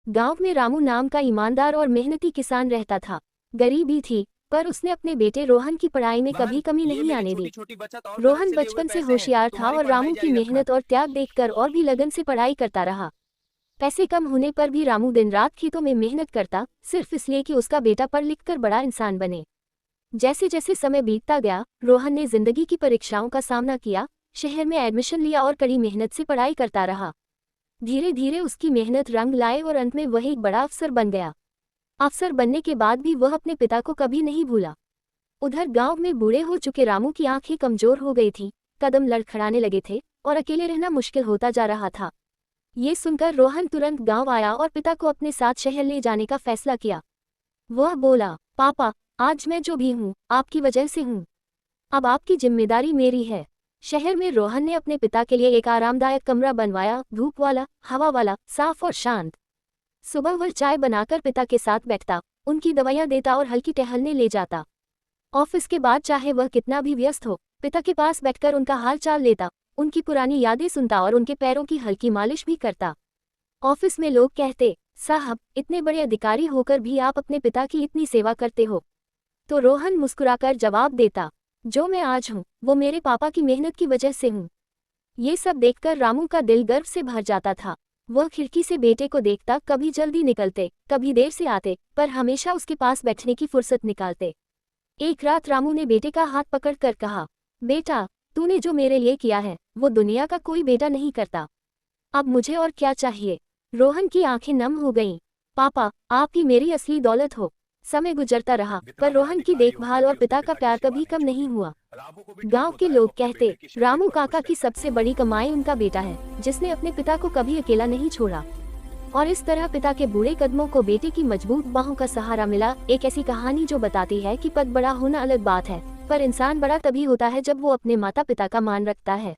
गांव में रामू नाम का ईमानदार और मेहनती किसान रहता था। गरीबी थी, पर उसने अपने बेटे रोहन की पढ़ाई में कभी महन, कमी ये नहीं मेरी आने दी। छोटी छोटी बचत और बजट रोहन से लिए हुए बचपन से पैसे हैं, होशियार था तुम्हारी और पढ़ाई रामू की जारी रखना। मेहनत और त्याग देखकर और भी लगन से पढ़ाई करता रहा। पैसे कम होने पर भी रामू दिन रात खेतों में मेहनत करता, सिर्फ इसलिए कि उसका बेटा पढ़ लिख कर बड़ा इंसान बने। जैसे जैसे समय बीतता गया, रोहन ने जिंदगी की परीक्षाओं का सामना किया, शहर में एडमिशन लिया और कड़ी मेहनत से पढ़ाई करता रहा। धीरे धीरे उसकी मेहनत रंग लाए और अंत में वह एक बड़ा अफसर बन गया। अफसर बनने के बाद भी वह अपने पिता को कभी नहीं भूला। उधर गांव में बूढ़े हो चुके रामू की आंखें कमजोर हो गई थीं, कदम लड़खड़ाने लगे थे और अकेले रहना मुश्किल होता जा रहा था। ये सुनकर रोहन तुरंत गांव आया और पिता को अपने साथ शहर ले जाने का फैसला किया। वह बोला, पापा, आज मैं जो भी हूँ आपकी वजह से हूँ। अब आपकी जिम्मेदारी मेरी है। शहर में रोहन ने अपने पिता के लिए एक आरामदायक कमरा बनवाया, धूप वाला, हवा वाला, साफ और शांत। सुबह वह चाय बनाकर पिता के साथ बैठता, उनकी दवाइयाँ देता और हल्की टहलने ले जाता। ऑफिस के बाद चाहे वह कितना भी व्यस्त हो, पिता के पास बैठकर उनका हाल चाल लेता, उनकी पुरानी यादें सुनता और उनके पैरों की हल्की मालिश भी करता। ऑफिस में लोग कहते, साहब, इतने बड़े अधिकारी होकर भी आप अपने पिता की इतनी सेवा करते हो। तो रोहन मुस्कुराकर जवाब देता, जो मैं आज हूँ वो मेरे पापा की मेहनत की वजह से हूँ। ये सब देखकर रामू का दिल गर्व से भर जाता था। वह खिड़की से बेटे को देखता, कभी जल्दी निकलते, कभी देर से आते, पर हमेशा उसके पास बैठने की फुर्सत निकालते। एक रात रामू ने बेटे का हाथ पकड़कर कहा, बेटा, तूने जो मेरे लिए किया है वो दुनिया का कोई बेटा नहीं करता। अब मुझे और क्या चाहिए। रोहन की आंखें नम हो गईं। पापा, आप ही मेरी असली दौलत हो। समय गुजरता रहा, इतना पर बड़ा रोहन की अधिकारी देखभाल होकर और भी उसके पिता का पिता की प्यार सेवा कभी नहीं कम नहीं छोड़ी। हुआ। रामू को भी ठीक गांव के होता है, वो लोग अपने कहते, बेटे की शक्ति रामू पर काका खुश की रहता है। सबसे बड़ी कमाई उनका बेटा है, जिसने अपने पिता को कभी अकेला नहीं छोड़ा। और इस तरह पिता के बूढ़े कदमों को बेटे की मजबूत बाहों का सहारा मिला। एक ऐसी कहानी जो बताती है कि पद बड़ा होना अलग बात है, पर इंसान बड़ा तभी होता है जब वो अपने माता पिता का मान रखता है।